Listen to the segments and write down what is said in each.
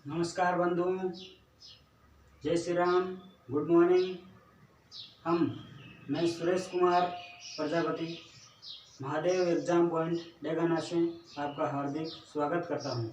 नमस्कार बंधु, जय श्री राम। Good morning. मैं सुरेश कुमार प्रजापति महादेव एग्जाम पॉइंट डेगाना से आपका हार्दिक स्वागत करता हूं।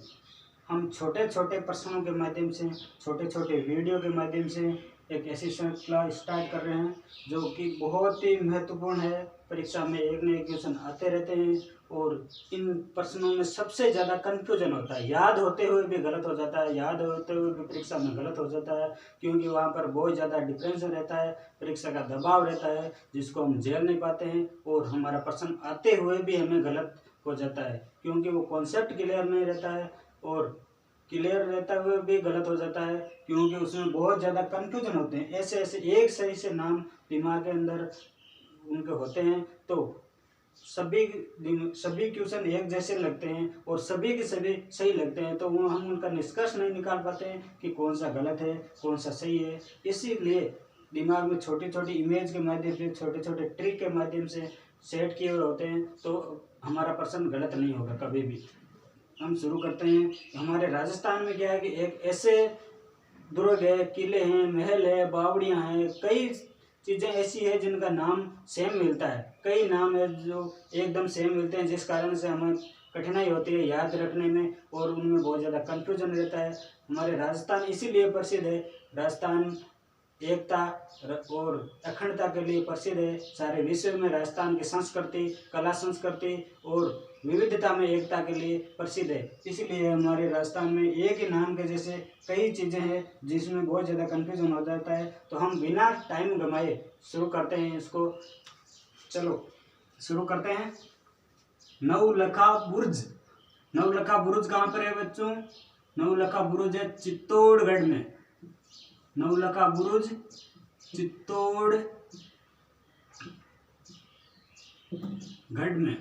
हम छोटे छोटे प्रश्नों के माध्यम से, छोटे छोटे वीडियो के माध्यम से एक ऐसी श्रृंखला स्टार्ट कर रहे हैं जो कि बहुत ही महत्वपूर्ण है। परीक्षा में एक न एक क्वेश्चन आते रहते हैं और इन प्रश्नों में सबसे ज़्यादा कन्फ्यूजन होता है। याद होते हुए भी गलत हो जाता है, याद होते हुए भी परीक्षा में गलत हो जाता है, क्योंकि वहाँ पर बहुत ज़्यादा डिफरेंस रहता है, परीक्षा का दबाव रहता है जिसको हम झेल नहीं पाते हैं और हमारा प्रश्न आते हुए भी हमें गलत हो जाता है, क्योंकि वो कॉन्सेप्ट क्लियर नहीं रहता है और क्लियर रहता हुए भी गलत हो जाता है, क्योंकि उसमें बहुत ज़्यादा कन्फ्यूजन होते हैं। ऐसे ऐसे एक सही से नाम दिमाग के अंदर उनके होते हैं तो सभी सभी क्वेश्चन एक जैसे लगते हैं और सभी के सभी सही लगते हैं, तो वो हम उनका निष्कर्ष नहीं निकाल पाते हैं कि कौन सा गलत है कौन सा सही है। इसीलिए दिमाग में छोटी छोटी इमेज के माध्यम से, छोटे छोटे ट्रिक के माध्यम से सेट किए हुए होते हैं, तो हमारा प्रश्न गलत नहीं होगा कभी भी। हम शुरू करते हैं। हमारे राजस्थान में क्या है कि एक ऐसे दुर्ग है, किले हैं, महल है, बावड़ियाँ हैं, कई चीज़ें ऐसी है जिनका नाम सेम मिलता है। कई नाम है जो एकदम सेम मिलते हैं, जिस कारण से हमें कठिनाई होती है याद रखने में और उनमें बहुत ज़्यादा कन्फ्यूजन रहता है। हमारे राजस्थान इसीलिए प्रसिद्ध है। राजस्थान एकता और अखंडता के लिए प्रसिद्ध है। सारे विश्व में राजस्थान की संस्कृति, कला संस्कृति और विविधता में एकता के लिए प्रसिद्ध है। इसीलिए हमारे राजस्थान में एक ही नाम के जैसे कई चीज़ें हैं जिसमें बहुत ज़्यादा कन्फ्यूजन हो जाता है। तो हम बिना टाइम गंवाए शुरू करते हैं इसको। चलो शुरू करते हैं। नवलखा बुर्ज। नवलखा बुर्ज कहाँ पर है बच्चों? नवलखा बुर्ज है चित्तौड़गढ़ में। नवलखा बुर्ज चित्तौड़गढ़ में।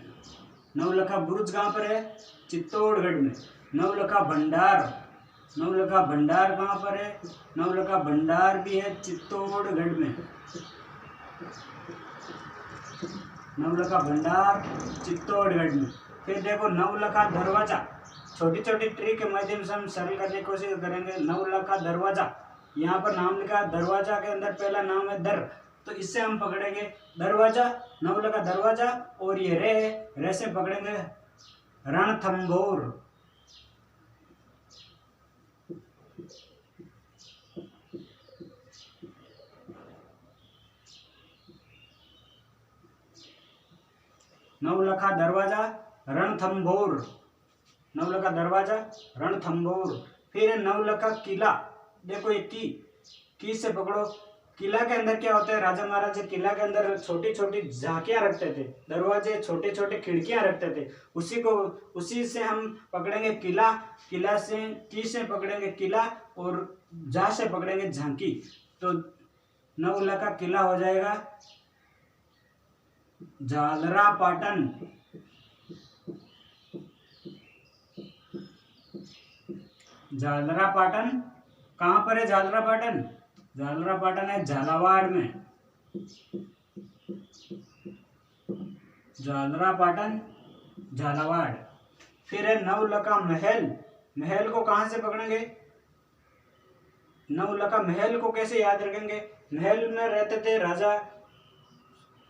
नवलखा बुर्ज कहाँ पर है? चित्तौड़गढ़ में। नवलखा भंडार। नवलखा भंडार कहाँ पर है? नवलखा भंडार भी है चित्तौड़गढ़ में। नवलखा भंडार चित्तौड़गढ़ में। फिर देखो नवलखा दरवाजा। छोटी छोटी ट्रिक के माध्यम से हम सरल करने की कोशिश करेंगे। नवलखा दरवाजा, यहाँ पर नाम लिखा, दरवाजा के अंदर पहला नाम है दर, तो इससे हम पकड़ेंगे दरवाजा, नवलखा दरवाजा। और ये रे से पकड़ेंगे रणथंभौर। नवलखा दरवाजा रणथंभौर। नवलखा दरवाजा रणथंभौर। फिर नवलखा किला। देखो ये की से पकड़ो। किला के अंदर क्या होता है? राजा महाराजा किला के अंदर छोटी छोटी झांकियां रखते थे, दरवाजे छोटे छोटे खिड़कियां रखते थे। उसी से हम पकड़ेंगे किला। किला से की से पकड़ेंगे किला और जा से पकड़ेंगे झांकी, तो नवलखा किला हो जाएगा झालरापाटन। झालरापाटन कहाँ पर है? झालरापाटन, झालरापाटन है झालावाड़ में। झालरापाटन झालावाड़। फिर है नवलखा महल। महल को कहाँ से पकड़ेंगे? नवलखा महल को कैसे याद रखेंगे? महल में रहते थे राजा,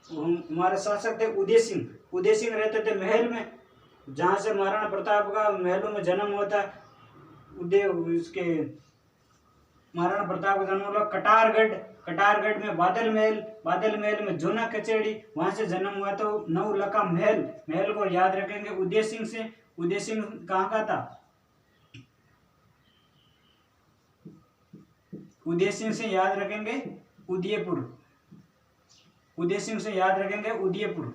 हमारे शासक थे उदय सिंह। उदय सिंह रहते थे महल में, जहाँ से महाराणा प्रताप का महलों में जन्म हुआ था। उसके महाराणा प्रताप का जन्म हुआ कटारगढ़। कटारगढ़ में बादल महल, बादल महल में जूना कचेड़ी, वहां से जन्म हुआ। तो नवलखा महल, महल को याद रखेंगे उदय सिंह से। उदय सिंह कहाँ का था? उदय सिंह से याद रखेंगे उदयपुर। उदय सिंह से याद रखेंगे उदयपुर।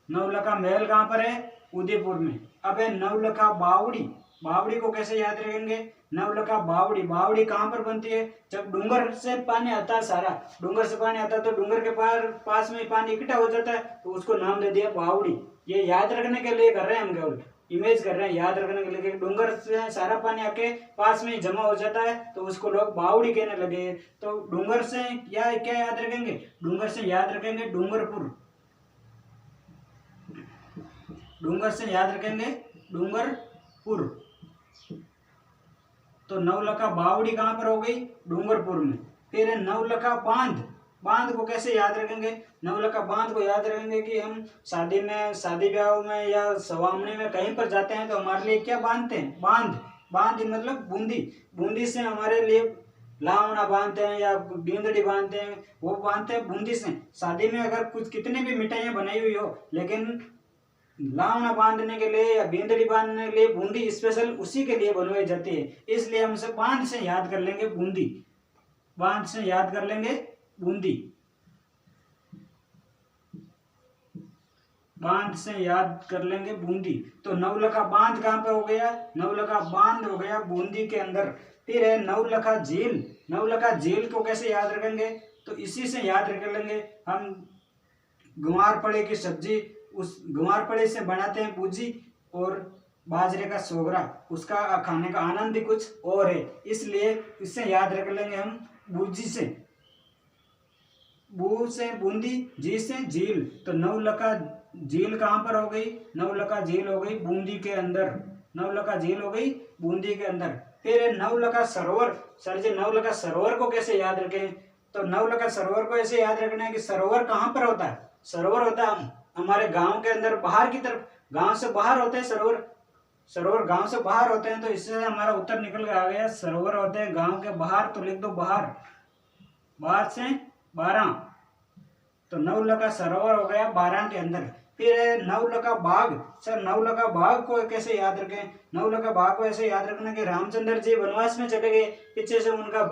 नवलखा महल कहाँ पर है? उदयपुर में। अब है नवलखा बावड़ी। बावड़ी को कैसे याद रखेंगे? नवलखा बावड़ी। बावड़ी कहाँ पर बनती है? जब डूंगर से पानी आता है, सारा डूंगर से पानी आता है तो डूंगर के पास में पानी इकट्ठा हो जाता है, तो उसको नाम दे दिया बावड़ी। ये याद रखने के लिए कर रहे हैं हम, केवल इमेज कर रहे हैं याद रखने के लिए। डूंगर से सारा पानी आके पास में जमा हो जाता है तो उसको लोग बावड़ी कहने लगे। तो डूंगर से क्या क्या याद रखेंगे? डूंगर से याद रखेंगे डूंगरपुर। डूंगर से याद रखेंगे डूंगरपुर। तो नवलखा बावड़ी कहाँ पर हो गई? डूंगरपुर में। फिर है नवलखा बांध। बांध को कैसे याद रखेंगे? नवलखा बांध को याद रखेंगे कि हम शादी में, शादी ब्याह में या सवामनी में कहीं पर जाते हैं तो हमारे लिए क्या बांधते हैं? बांध। बांध मतलब बूंदी। बूंदी से हमारे लिए लावना बांधते हैं या बींदड़ी बांधते हैं, वो बांधते हैं बूंदी से। शादी में अगर कुछ कितनी भी मिठाइयाँ बनाई हुई हो, लेकिन लावना बांधने के लिए या बींदड़ी बांधने के लिए बूंदी स्पेशल उसी के लिए बनवाई जाती है। इसलिए हम इसे बांध से याद कर लेंगे बूंदी। बांध से याद कर लेंगे बूंदी। बांध से याद कर लेंगे बूंदी। तो नवलखा बांध कहाँ पे हो गया? नवलखा बांध हो गया बूंदी के अंदर। फिर है नवलखा झील। नवलखा झील को कैसे याद रखेंगे? तो इसी से याद रख लेंगे हम। ग्वारफड़े की सब्जी, उस ग्वारफड़े से बनाते हैं पूजी, और बाजरे का सोगरा, उसका खाने का आनंद ही कुछ और है। इसलिए इससे याद रख लेंगे हम बूजी से। बू से बूंदी, जी से झील। तो नवलखा झील कहाँ पर हो गई? नवलखा झील हो गई बूंदी के अंदर। नवलखा झील हो गई बूंदी के अंदर। फिर नवलखा सरोवर। सर जी, नवलखा सरोवर को कैसे याद रखें? तो नवलखा सरोवर को ऐसे याद रखना है कि सरोवर कहाँ पर होता है? सरोवर होता है हमारे गांव के अंदर, बाहर की तरफ, गांव से बाहर होते हैं सरोवर। सरोवर गांव से बाहर होते हैं, तो इससे हमारा उत्तर निकल के आ गया। सरोवर होते हैं गांव के बाहर, तो लिख दो बाहर। बाहर से 12। तो नवलखा सरोवर हो गया 12 के अंदर। फिर है नवलखा बाग। सर, नवलखा बाग को कैसे याद रखें? नवलखा बाग को ऐसे याद रखना कि रामचंद्र जी वनवास में चले गए, पीछे से उनका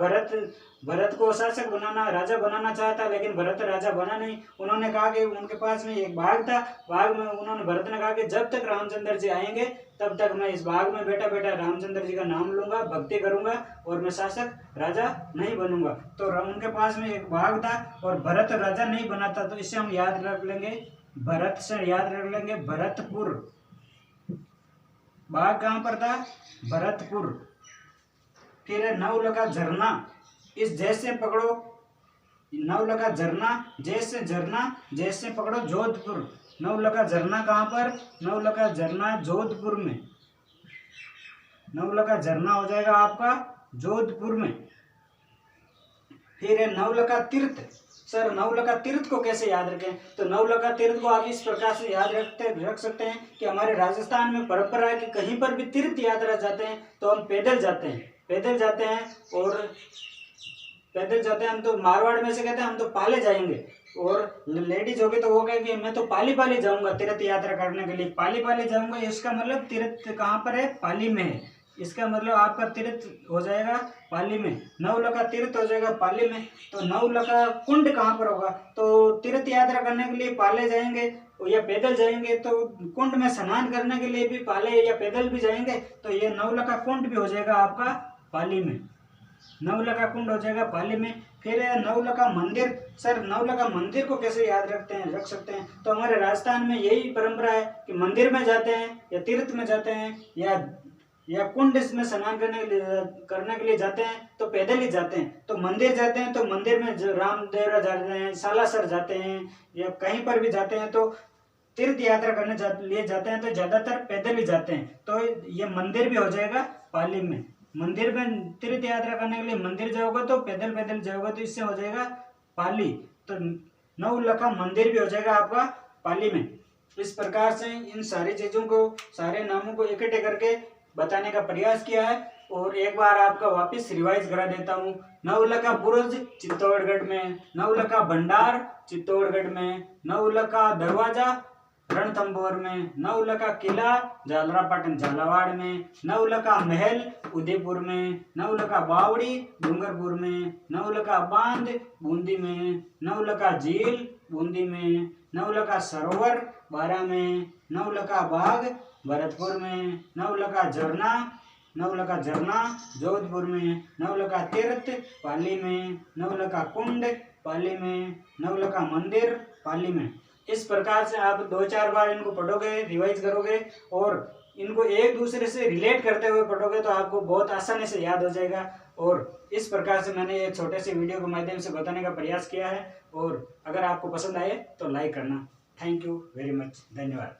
भरत को शासक बनाना, राजा बनाना चाहता, लेकिन भरत राजा बना नहीं। उन्होंने कहा कि उनके पास में एक बाग था, बाग में उन्होंने, भरत ने कहा कि जब तक रामचंद्र जी आएंगे तब तक मैं इस बाग में बैठा बैठा रामचंद्र जी का नाम लूंगा, भक्ति करूंगा, और मैं शासक राजा नहीं बनूंगा। तो उनके पास में एक बाग था और भरत राजा नहीं बना था, तो इससे हम याद रख लेंगे, भरत से याद रख लेंगे भरतपुर। बाग कहाँ पर था? भरतपुर। फिर है नवलखा झरना। इस जैसे पकड़ो, नवलखा झरना, जैसे झरना, जैसे पकड़ो जोधपुर। नवलखा झरना कहाँ पर? नवलखा झरना जोधपुर में। नवलखा झरना हो जाएगा आपका जोधपुर में। फिर है नवलखा तीर्थ। सर, नवलखा तीर्थ को कैसे याद रखें? तो नवलखा तीर्थ को आप इस प्रकार से याद रख सकते हैं कि हमारे राजस्थान में परंपरा है कि कहीं पर भी तीर्थ यात्रा जाते हैं तो हम पैदल जाते हैं, पैदल जाते हैं, और पैदल जाते हैं हम। तो मारवाड़ में से कहते हैं हम तो पाले जाएंगे, और लेडीज होगी तो वो कहेगी मैं तो पाली पाली जाऊंगा तीर्थ यात्रा करने के लिए, पाली पाली जाऊंगा। इसका मतलब तीर्थ कहाँ पर है? पाली में है। इसका मतलब आपका तीर्थ हो जाएगा पाली में। नवलखा तीर्थ हो जाएगा पाली में। तो नवलखा कुंड कहाँ पर होगा? तो तीर्थ यात्रा करने के लिए पाले जाएंगे या पैदल जाएंगे, तो कुंड में स्नान करने के लिए भी पाले या पैदल भी जाएंगे, तो ये नवलखा कुंड भी हो जाएगा आपका पाली में। नवलखा कुंड हो जाएगा पाली में। फिर है नवलखा मंदिर। सर, नवलखा मंदिर को कैसे याद रख सकते हैं? तो हमारे राजस्थान में यही परंपरा है कि मंदिर में जाते हैं या तीर्थ में जाते हैं या कुंड में स्नान करने के लिए जाते हैं तो पैदल ही जाते हैं। तो मंदिर जाते हैं तो मंदिर में रामदेवरा जाते हैं, सालासर जाते हैं, या कहीं पर भी जाते हैं तो तीर्थ यात्रा करने लिए जाते हैं तो ज्यादातर पैदल ही जाते हैं। तो ये मंदिर भी हो जाएगा पाली में। मंदिर में तीर्थ यात्रा करने के लिए मंदिर जाओगे तो पैदल पैदल जाओगे, तो इससे हो जाएगा पाली। तो नवलखा मंदिर भी हो जाएगा आपका पाली में। इस प्रकार से इन सारी चीजों को, सारे नामों को इकट्ठे करके बताने का प्रयास किया है, और एक बार आपका वापस रिवाइज करा देता हूँ। नवलखा बुरुज चित्तौड़गढ़ में, नवलखा भंडार चित्तौड़गढ़ में, नवलखा दरवाजा रणथंभौर में, नवलखा किला झालरापाटन झालावाड़ में, नवलखा महल उदयपुर में, नवलखा बावड़ी डूंगरपुर में, नवलखा बांध बूंदी में, नवलखा झील बूंदी में, नवलखा सरोवर 12 में, नवलखा बाग भरतपुर में, नवलखा झरना जोधपुर में, नवलखा तीर्थ पाली में, नवलखा कुंड पाली में, नवलखा मंदिर पाली में। इस प्रकार से आप 2-4 बार इनको पढ़ोगे, रिवाइज करोगे, और इनको एक दूसरे से रिलेट करते हुए पढ़ोगे तो आपको बहुत आसानी से याद हो जाएगा। और इस प्रकार से मैंने ये छोटे से वीडियो के माध्यम से बताने का प्रयास किया है, और अगर आपको पसंद आए तो लाइक करना। Thank you very much. धन्यवाद।